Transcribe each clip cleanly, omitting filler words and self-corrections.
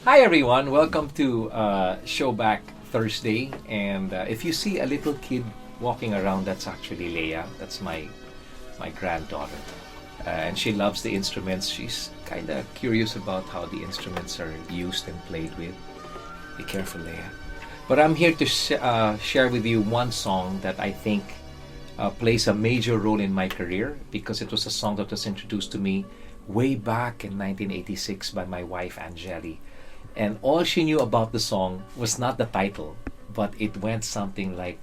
Hi everyone, welcome to Showback Thursday. And if you see a little kid walking around, that's actually Leia. That's my granddaughter, and she loves the instruments. She's kind of curious about how the instruments are used and played with. Be careful, Leia. But I'm here to share with you one song that I think plays a major role in my career because it was a song that was introduced to me way back in 1986 by my wife Angeli. And all she knew about the song was not the title, but it went something like,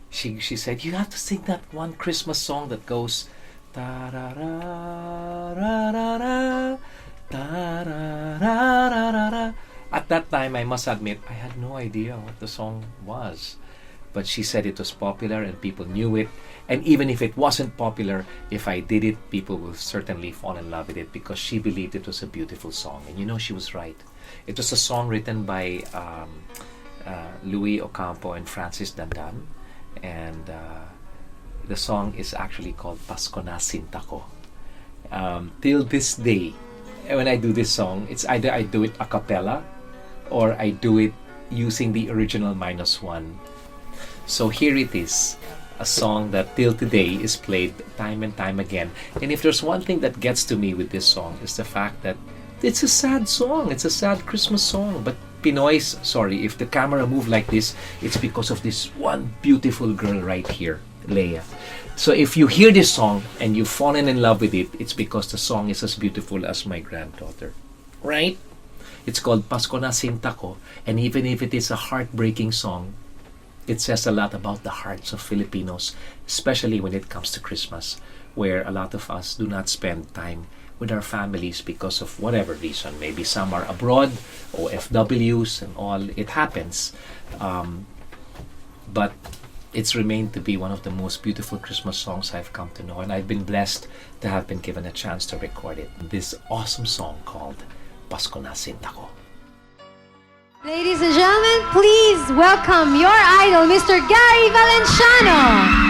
she said, "You have to sing that one Christmas song that goes ta ra ra ra ra ra ta ra ra ra ra ra." At that time, I must admit, I had no idea what the song was. But she said it was popular and people knew it. And even if it wasn't popular, if I did it, people will certainly fall in love with it because she believed it was a beautiful song. And you know, she was right. It was a song written by Louis Ocampo and Francis Dandan. And the song is actually called Pasko na Sinta Ko. Till this day, when I do this song, it's either I do it a cappella or I do it using the original -1. So here it is, a song that till today is played time and time again. And if there's one thing that gets to me with this song is the fact that it's a sad song. It's a sad Christmas song. But Pinoys, sorry, if the camera moved like this, it's because of this one beautiful girl right here, Leia. So if you hear this song and you've fallen in love with it, it's because the song is as beautiful as my granddaughter. Right? It's called Pasko na Sinta Ko. And even if it is a heartbreaking song, it says a lot about the hearts of Filipinos, especially when it comes to Christmas, where a lot of us do not spend time with our families because of whatever reason. Maybe some are abroad, OFWs and all. It happens. But it's remained to be one of the most beautiful Christmas songs I've come to know. And I've been blessed to have been given a chance to record it. This awesome song called Pasko na Sinta Ko. Ladies and gentlemen, please welcome your idol, Mr. Gary Valenciano.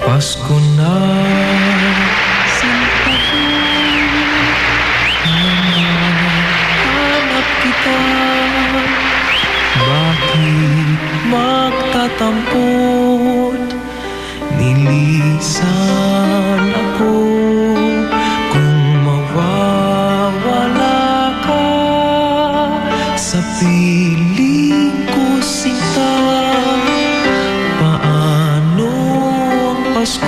Pasko na, sinta ko, hanap kita. Bakit magtatampot? Nilisan ako kung mawawala ka sa piling ko, sinta. Pasko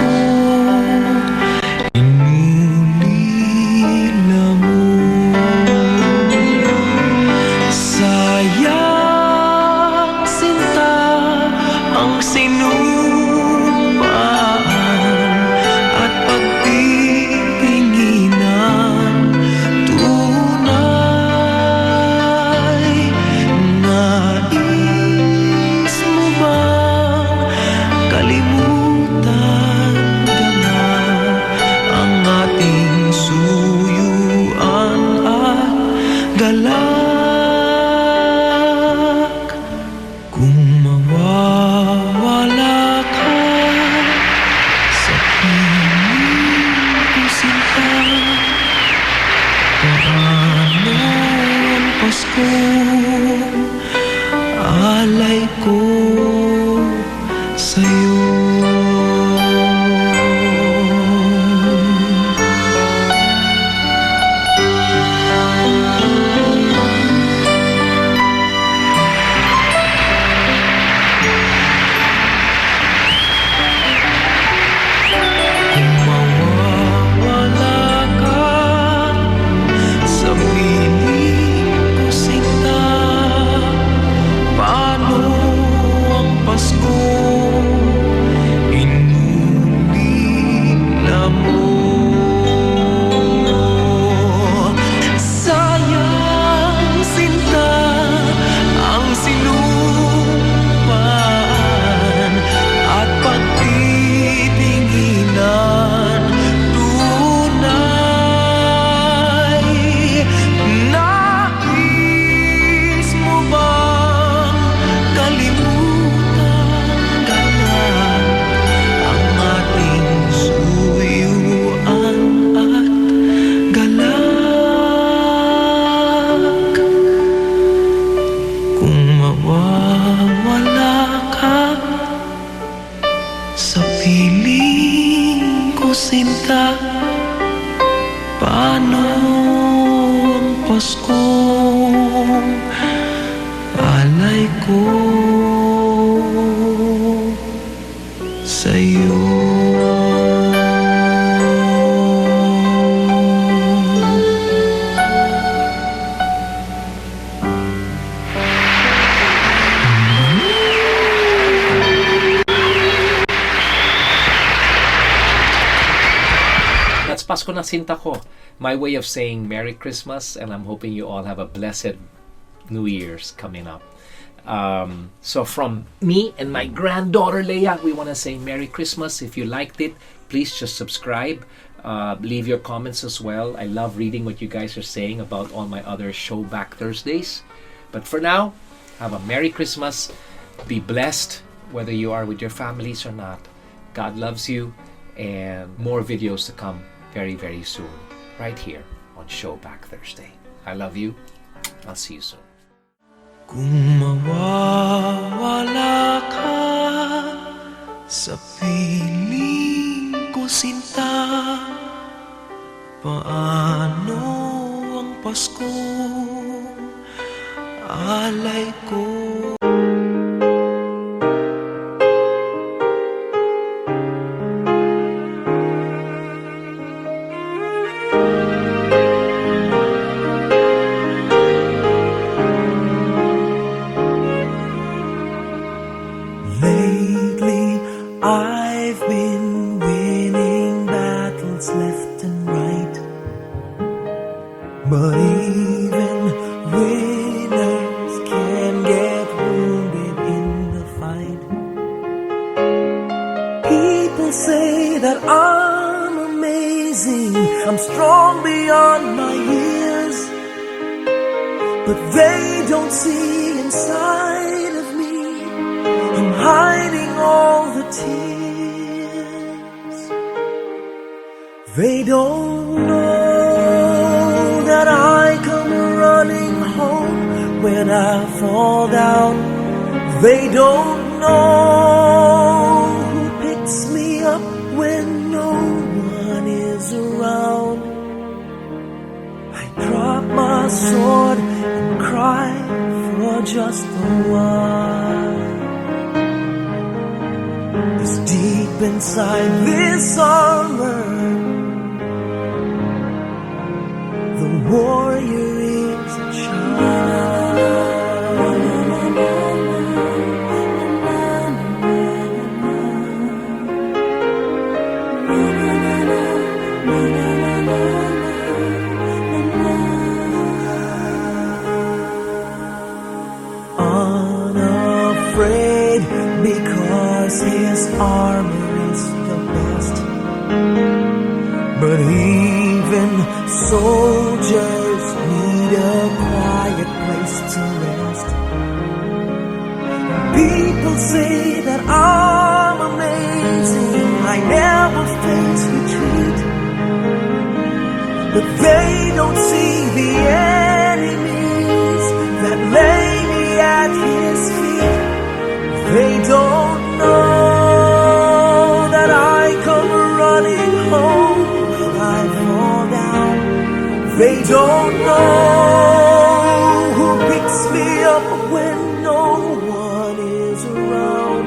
inulila mo, sayang sinta ang ko sa'yo. That's Pasko na Sinta Ko. My way of saying Merry Christmas, and I'm hoping you all have a blessed New Year's coming up. So from me and my granddaughter Leia, we want to say Merry Christmas. If you liked it, please just subscribe. Leave your comments as well. I love reading what you guys are saying about all my other Showback Thursdays. But for now, have a Merry Christmas. Be blessed, whether you are with your families or not. God loves you, and more videos to come very, very soon, right here on Showback Thursday. I love you. I'll see you soon. Kung mawawala ka sa piling ko, sinta, paano ang Pasko alay ko? Lately, I've been winning battles left and right, but even winners can get wounded in the fight. People say that I'm amazing, I'm strong beyond my years, but they don't see inside of me. I'm hiding all the tears. They don't know that I come running home when I fall down. They don't know who picks me up when no one is around. I drop my sword and cry for just a while. Deep inside this armor, the warrior is a unafraid because his armor is the best. But even soldiers need a quiet place to rest. People say that I'm amazing, I never face retreat, but they don't see the enemies that lay me at his feet. They don't know that I come running home when I fall down. They don't know who picks me up when no one is around.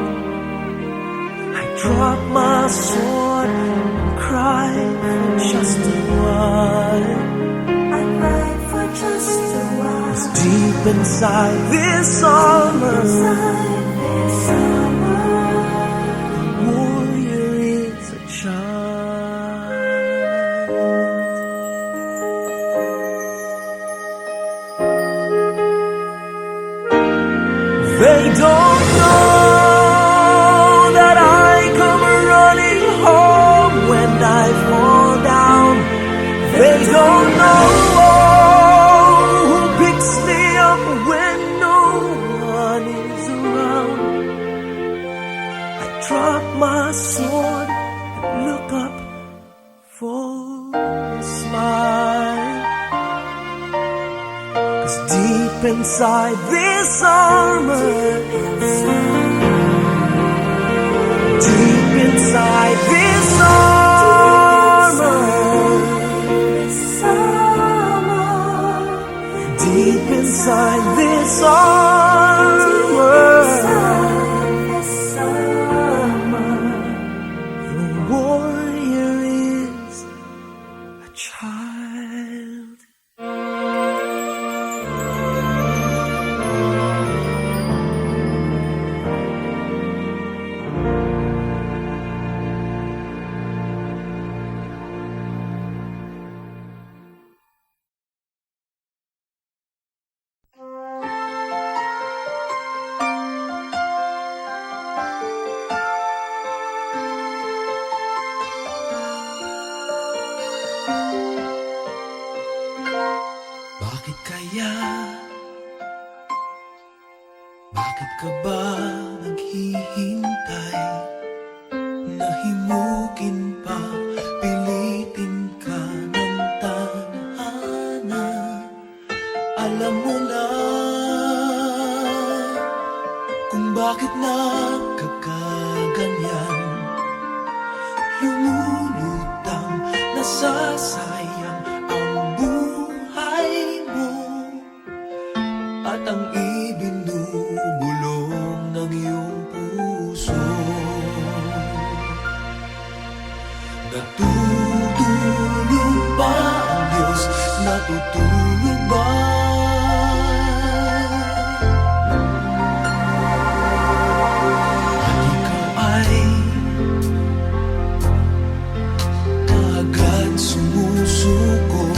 I drop my sword and cry for just a while. I cry for just a while. 'Cause deep inside this armor, they don't know that I come running home when I fall down. They don't know who picks me up when no one is around. I drop my sword and look up for a smile. 'Cause deep inside this armor, deep inside this armor, deep inside this armor, Bakit ka ba naghihintay? Nahimukin pa, pilitin ka ng tadhana. Alam mo na kung bakit nagkakaganyan. Lumulutang, nasasayang ang buhay mo at ang ibinubulong ng iyong puso. Natutulog ba ang Diyos? Natutulog ba? At ikaw ay kaagad sumusuko.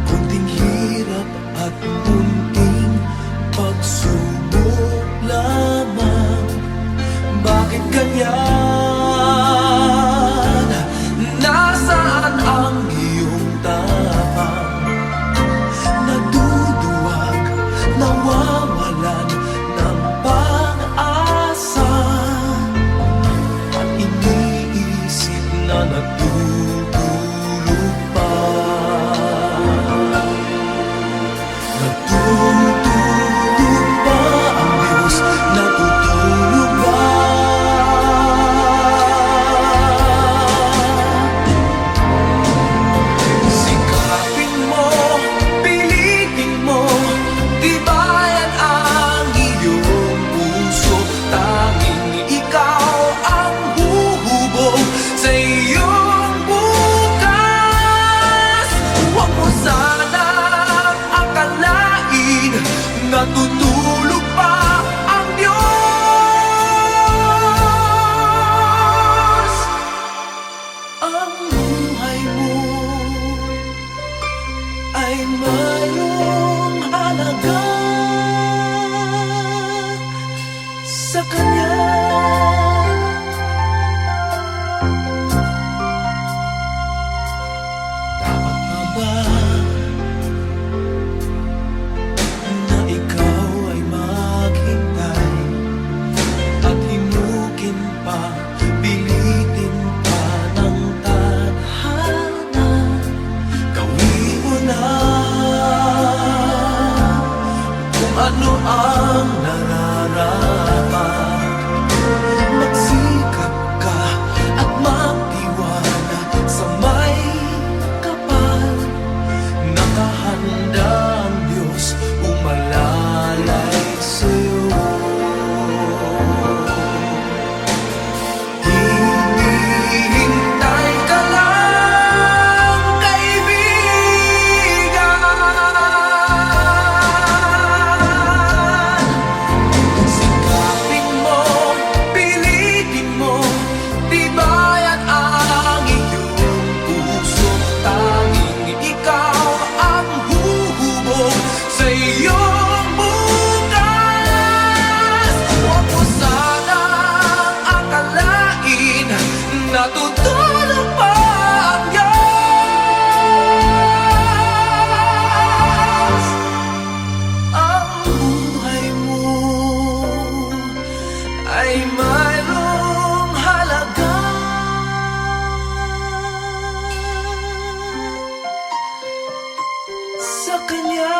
Kunting hirap at munting pagsubok lamang. Bakit ganyan? Nasaan ang iyong tapang? Naduduwag, nawawalan ng pag-asa, at iniisip na natutulog pa. Natutulog ba ang Diyos? Natutulog ba? Sikapin mo, pilitin mo, tibayan ang iyong puso. Tanging ikaw ang huhubog sa iyong bukas. Huwag mo sanang akalain natutulog pa ang Diyos. Ang buhay mo ay mayroong halaga sa Kanya. Dapat pa ba na ikaw ay maghintay at himukin pa, pilitin pa ng tadhana? Gawin mo na kung ano ang nararapat. Magsikap ka at magtiwala sa may kapal. Nakahanda ang Diyos umalalay sa'yo. Hinihintay ka lang, kaibigan. Sikapin mo, pilitin mo, tibayan ang iyong puso. Tanging ikaw ang huhubog sa iyong bukas. Huwag mo sanang akalain natutulog pa ang Diyos. Ang buhay mo ay mayroong halaga sa Kanya.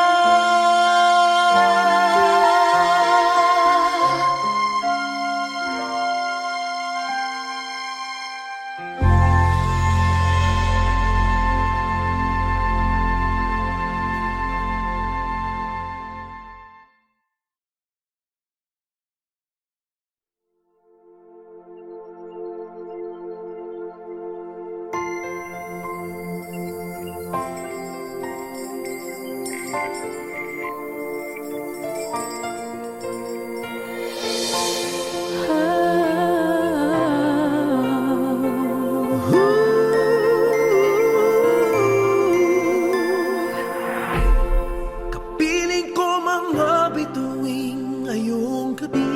Kapiling ko mga bituing ngayong gabi,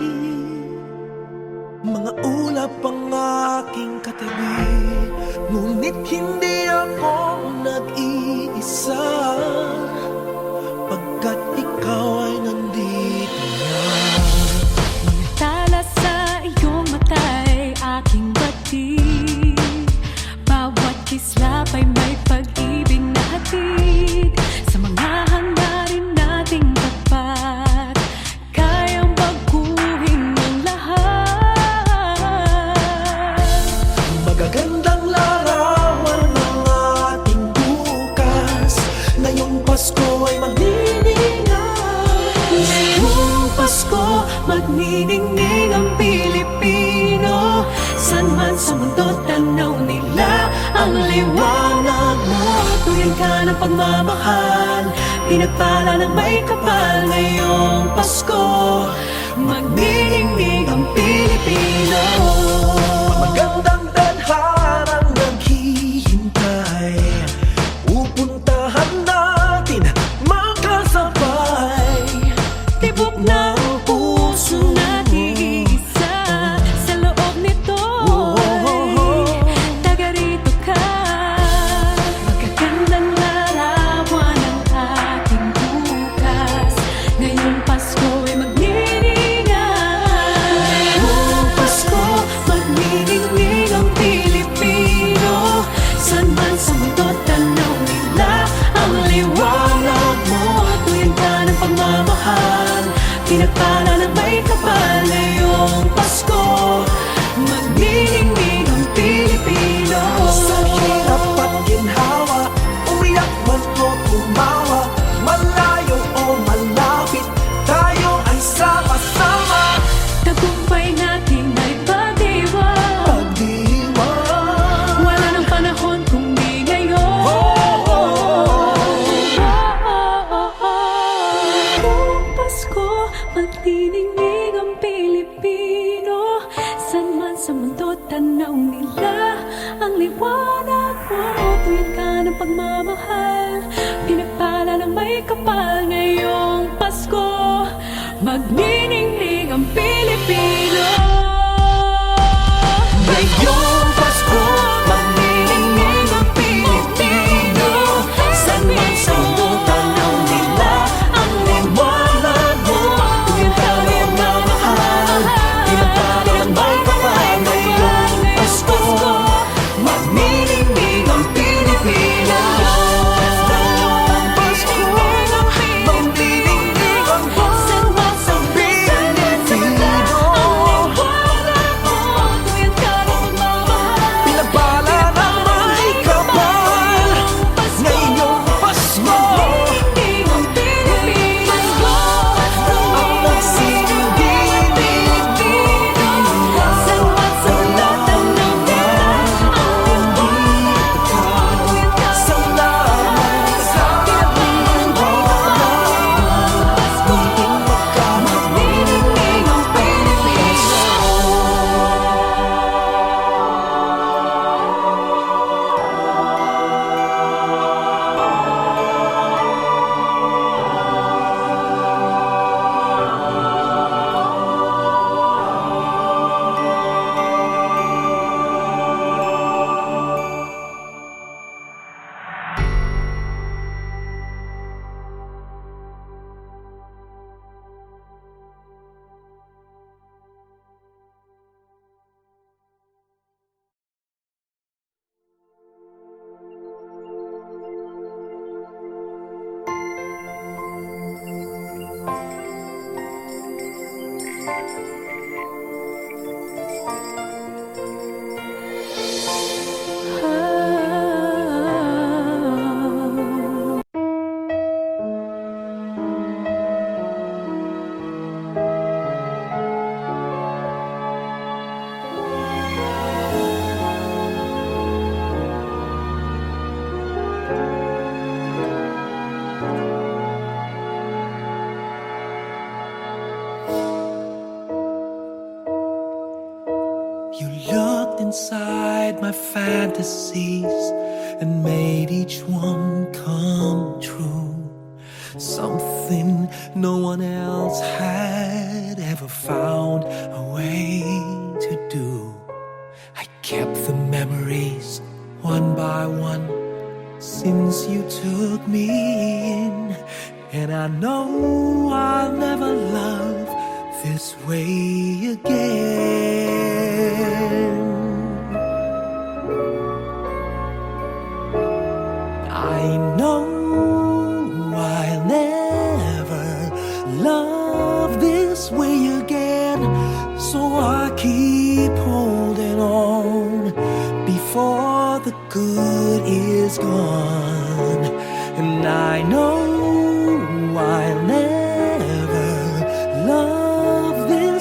mga ulap ang aking katabi. Ngunit hindi ako nag-iisa, pagkat ikaw ay nandito na. magniningning ang Pilipino. San man sa mundo tanaw nila ang liwanag mo. Tuwing ka ng pagmamahal, pinagpala ng may kapal ngayong Pasko. Magniningning ang Pilipino. Magandang tadhanang naghihintay, pupuntahan natin magkasabay. Tibok ng puso nag-iisa sa loob nito'y taga rito ka. Magagandang larawan ang ating bukas. Ngayong Pasko ay magniningay. Ngayong Pasko, magniningning ang Pilipino. San man sa mundo tanaw nila ang liwanag mo. Tuwing ka ng pagmamahal, pinagpala ng may kapal ngayong Pasko. Magniningning ang Pilipino. Sa hirap at ginhawa, umiyak man o tumawa, malayo o malapit, tayo ay sama-sama. Tagumpay natin ay pagdiwang. Pagdiwang, Wala nang panahon kung di ngayon. Buong Pasko, magniningning ang Pilipino. San man sa mundo tanaw nila ang liwanag mo. Tuwing ka ng pagmamahal, pinagpala ng may kapal ngayong Pasko. Magniningning ang Pilipino. ngayong Pasko, magniningning ang Pilipino. San man sa mundo tanaw nila ang liwanag mo. Tuwing ka ng pagmamahal, pinagpala ng may kapal ngayong Pasko. Magniningning ang Pilipino. Ngayong Pasko, magniningning ang San man sa mundo Pilipino. tuwing ka ng pagmamahal, Pinagpala ng may kapal ngayong Pasko. magniningning ang Pilipino. Ang nagsilbing Pilipino. San man sa mundo tanaw nila ang liwanag mo. Tuwing ka Salamat sa ating Pasko. magniningning ang Pilipino. You looked inside my fantasies and made each one come true. Something no one else had ever found a way to do. I kept the memories one by one since you took me in, and I know I'll never love this way again. I know I'll never love this way again, so I keep holding on before the good is gone. And I know I'll never love this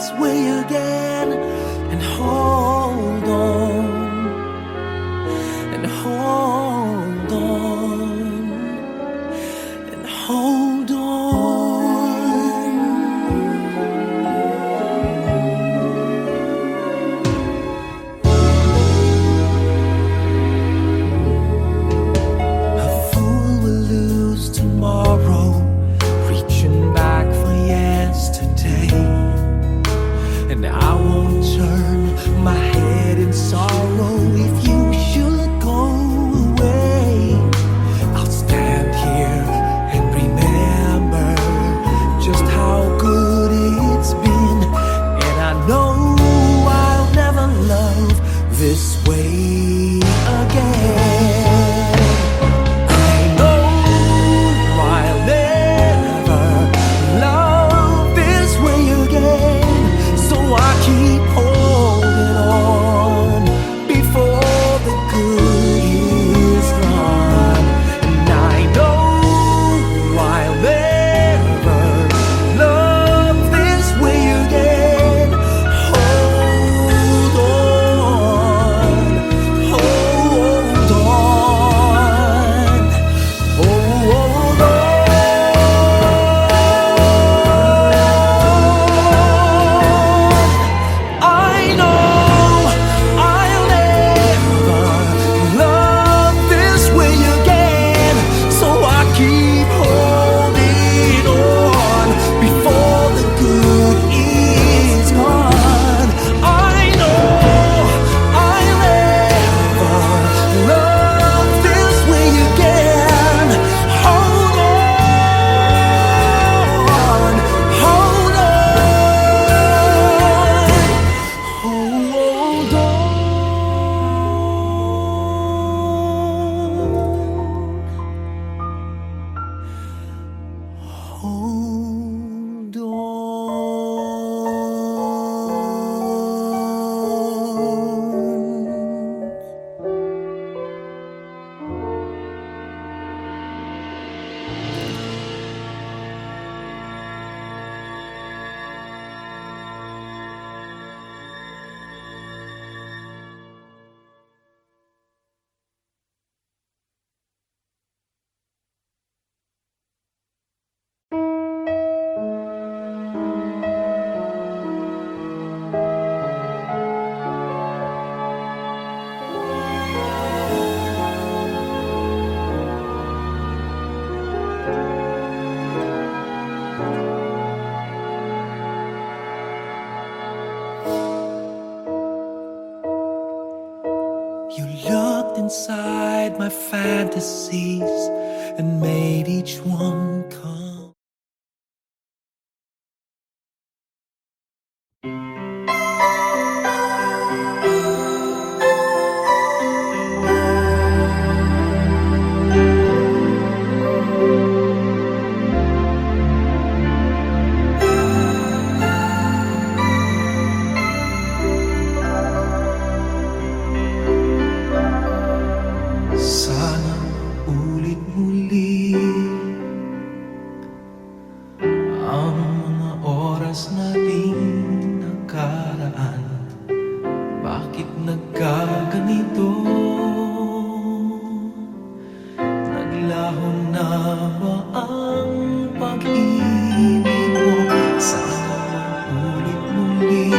way again. I know I'll never love this way again, so I keep holding on before the good is gone. And I know I'll never love this way again. Hold on, hold on, hold on. I know I'll never love this way again, so I keep holding on before the good is gone. I know I'll never love this way again. Hold on, hold on, hold on. You looked inside my fantasies and made each one come. Sana ulit muli ang mga oras nating nakaraan. Bakit nagkaganito? Naglaho na ba ang pag-ibig mo? Sana ulit muli.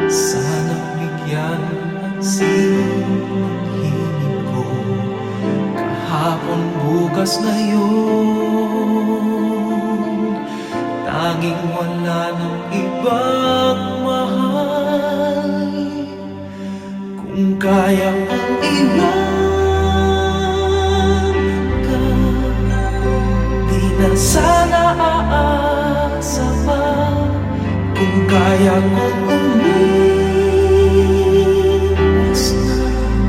Sana bigyan ang ng hingin ko. Kahapon, bukas, ngayon, tanging wala ng ibang mahal. Kung kaya kong iwan ka, di na sana aasa pa. Kung kaya kong umiwas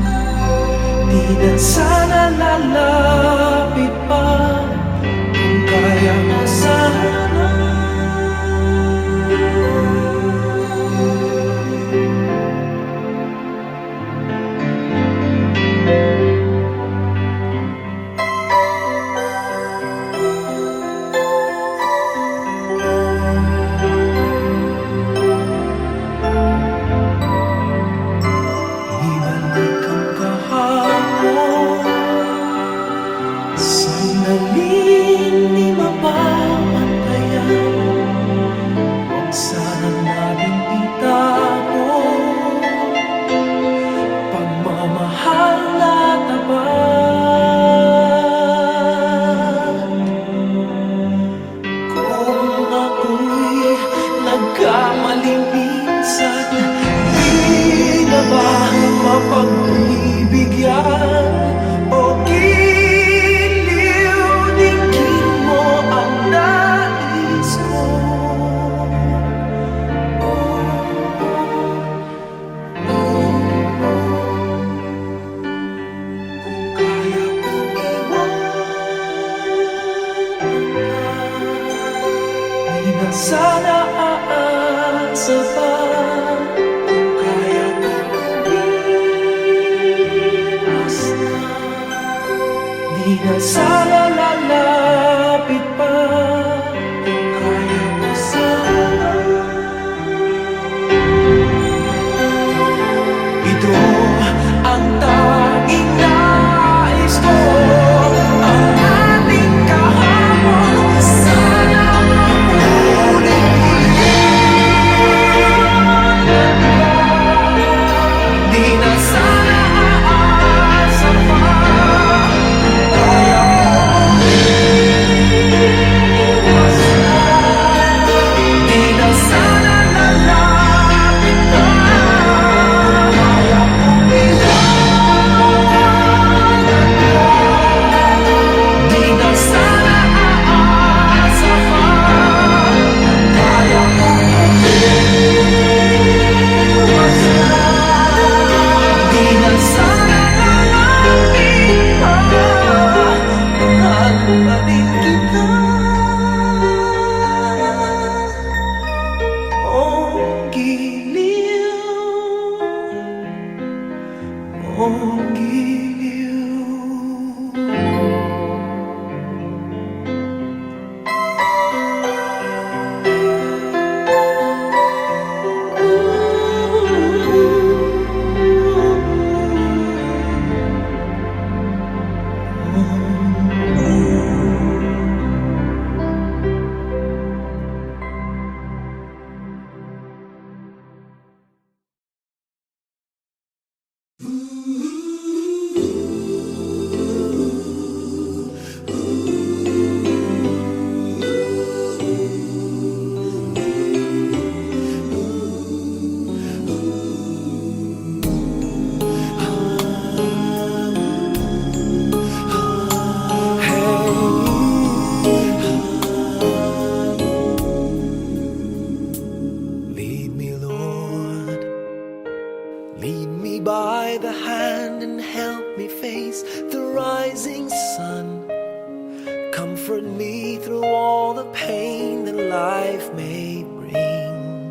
na, di na sana lalapit pa. Kung kaya mo sana. Ibalik ang kahapon Di na sana aasa pa kung kaya kong umiwas na. Di na sana lalapit pa kung kaya ko sana. Ito ang tanging nais ko, ang ating kahapon sana mamulit. Di na sana aasa pa kung kaya kong umiwas na. Di na sana lalapit pa kaya kong iwanan mo. Di na sana aasa pa kaya kong umiwas na. Di na sana lalapit pa hanapin kita. Oh, giliw, oh, giliw. Lead me, Lord, lead me by the hand and help me face the rising sun. Comfort me through all the pain that life may bring.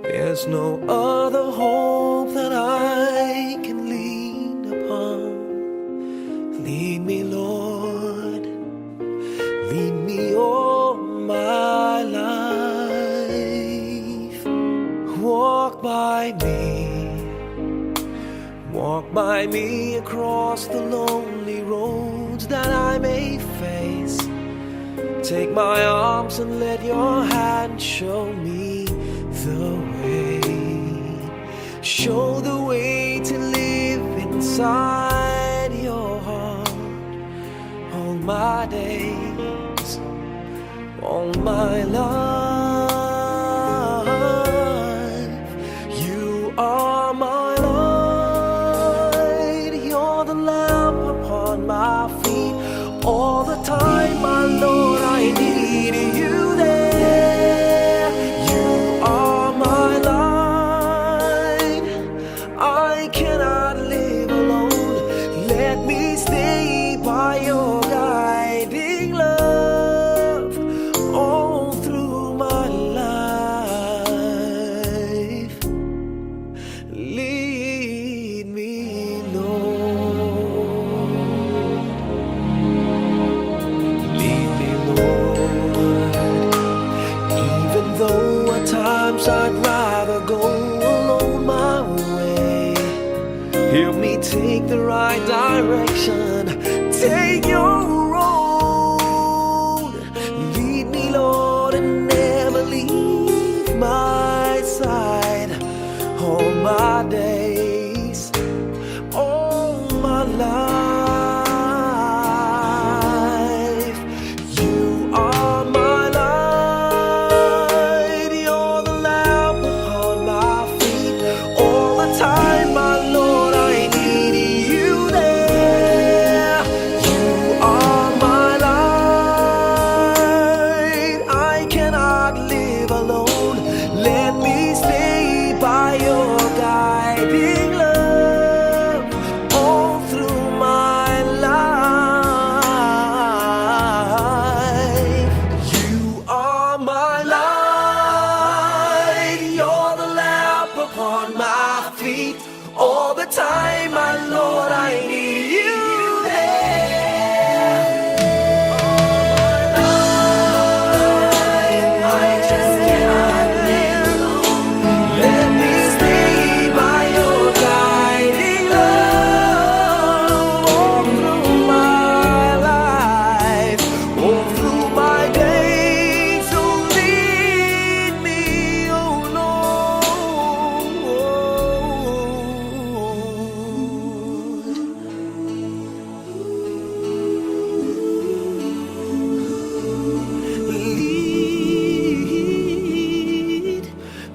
There's no other hope that I can lean upon. Lead me, Lord, lead me all my life. Walk by me across the lonely roads that I may face. Take my arms and let your hand show me the way. Show the way to live inside your heart all my days, all my life. You are my light, you're the lamp upon my feet. All the time, my Lord, I need you there. You are my light, I cannot live alone. Let me stay by your guiding love all through my life. Lead me, Lord. Lead me, Lord. Even though at times I'd rather go alone my way, help me take the right direction. Take your road. Lead me, Lord, and never leave my side. All my days, all my life. You are my light, you're the lamp upon my feet. All the time, my Lord, I need you there. You are my light, I cannot live alone. Let me stay by your guiding my Lord, I need you there. I just cannot live alone. Let me stay by your guiding love all through my life, all through my days. So lead me, oh Lord. Lead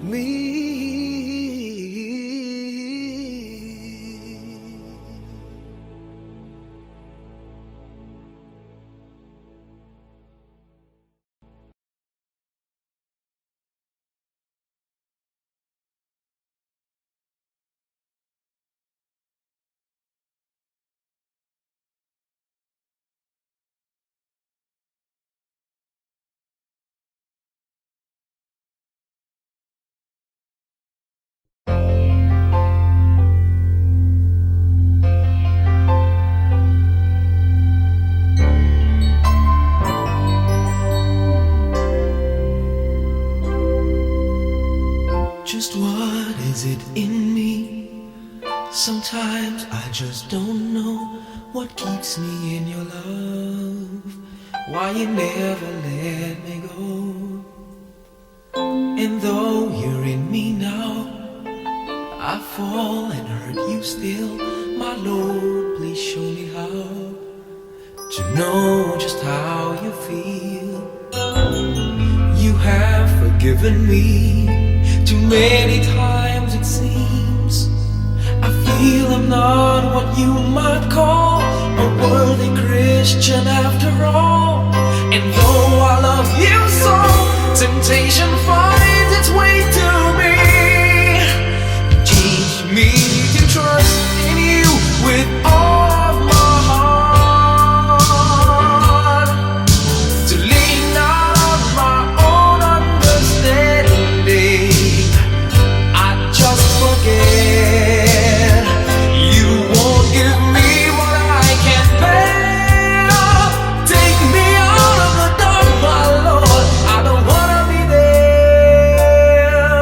me. Just what is it in me? Sometimes I just don't know what keeps me in your love. Why you never let me go. And though you're in me now, I fall and hurt you still. My Lord, please show me how to know just how you feel. You have forgiven me too many times, it seems. I feel I'm not what you might call a worthy Christian after all. And though I love you so, temptation finds its way to me. Teach me to trust in you with all of my heart, to lean not on my own understanding. I just forget you won't give me what I can't bear. Take me out of the dark, my Lord. I don't wanna be there.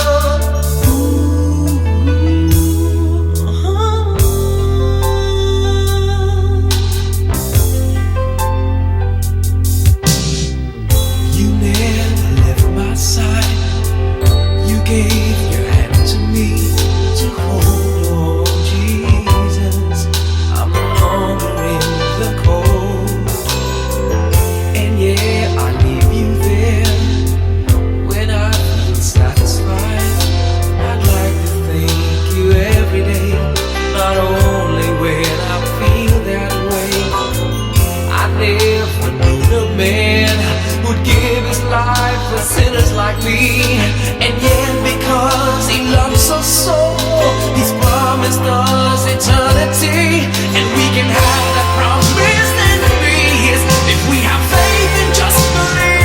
You never left my side. You gave your hand to me to hold. Oh Jesus, I'm no longer in the cold. And yeah, I leave you there when I feel satisfied. I'd like to thank you every day, not only when I feel that way. I never knew a man who'd give his life for sinners like me. And yet because he loves us so, he's promised us eternity. And we can have that promise and peace if we have faith and just believe.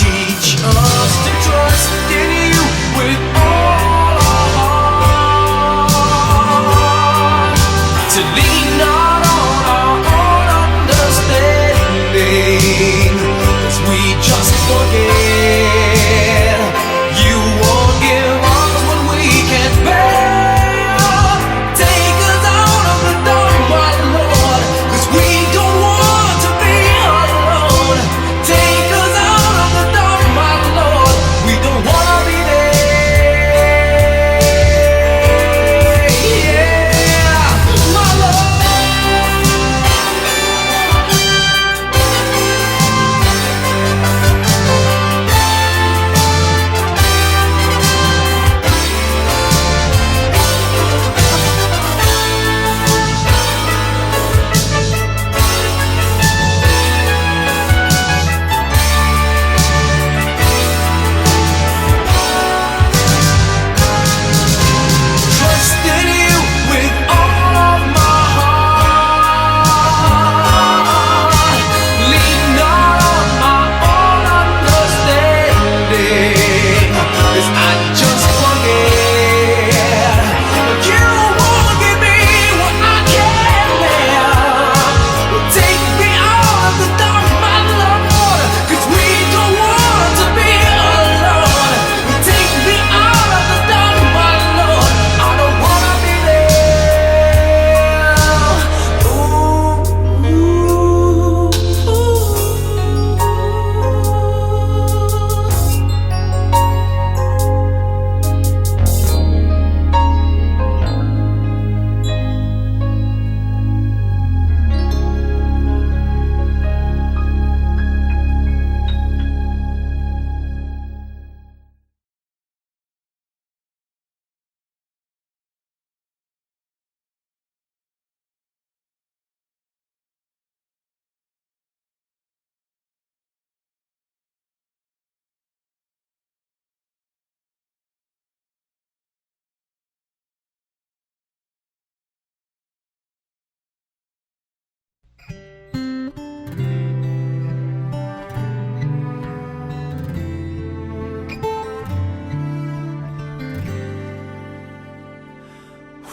Teach us to trust in you with all our heart, to lean not on our own understanding, 'cause we just forget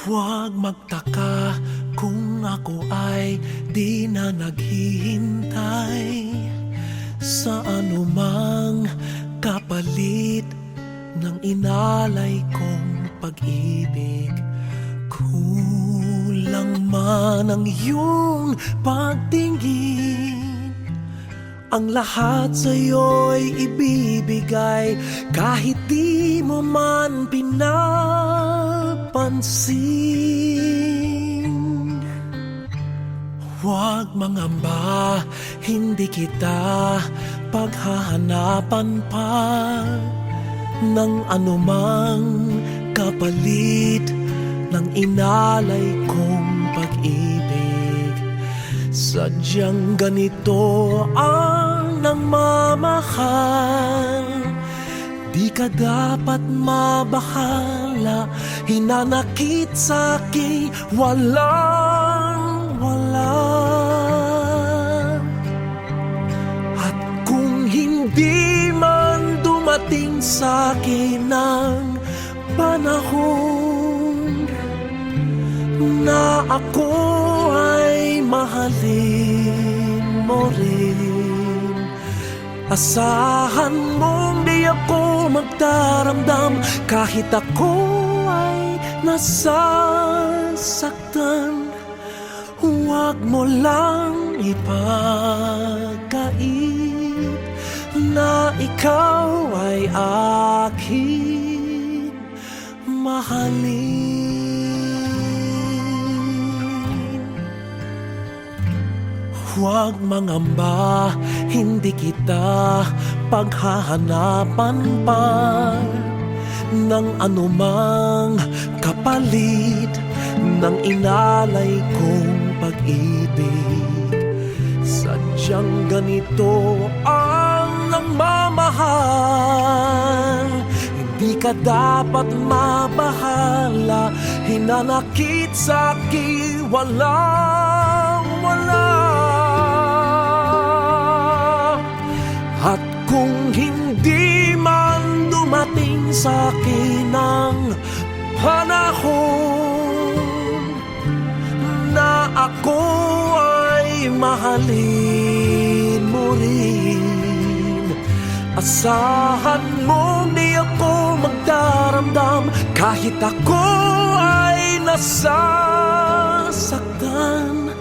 Huwag magtaka kung ako ay di na naghihintay sa anumang kapalit ng inalay kong pag-ibig. Kulang man ang iyong pagtingin, ang lahat sa'yo'y ibibigay kahit di mo man pinapansin. Huwag mangamba, hindi kita paghahanapan pa ng anumang kapalit ng inalay kong pag-ibig. Sadyang ganito ang nagmamahal, di ka dapat mabahala, hinanakit sa'king walang-wala. At kung hindi man dumating sa'kin ang panahon na ako ay mahalin mo rin, asahan mong di ako magdaramdam kahit ako ay nasasaktan. Huwag mo lang ipagkait na ikaw ay aking mahalin. Huwag mangamba, hindi kita paghahanapan pa ng anumang kapalit ng inalay kong pag-ibig. Sadyang ganito ang nagmamahal, hindi ka dapat mabahala, hinanakit sa'kin walang-wala. At kung hindi man dumating sa'kin ang panahon na ako ay mahalin mo rin, asahan mong di ako magdaramdam kahit ako ay nasasaktan.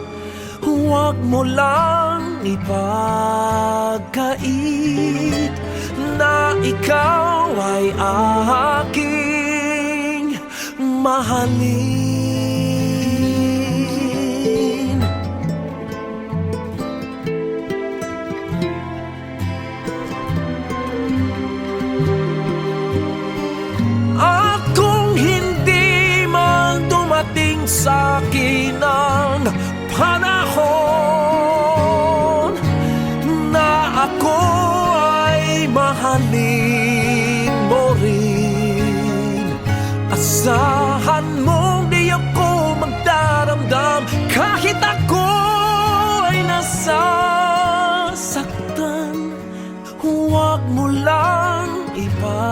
Huwag mo lang ipagkait na ikaw ay aking mahalin. At kung hindi man dumating sa'kin ang panahon na ako ay mahalin mo rin, asahan mong di ako magdaramdam kahit ako ay nasasaktan. Huwag mo lang ipagkait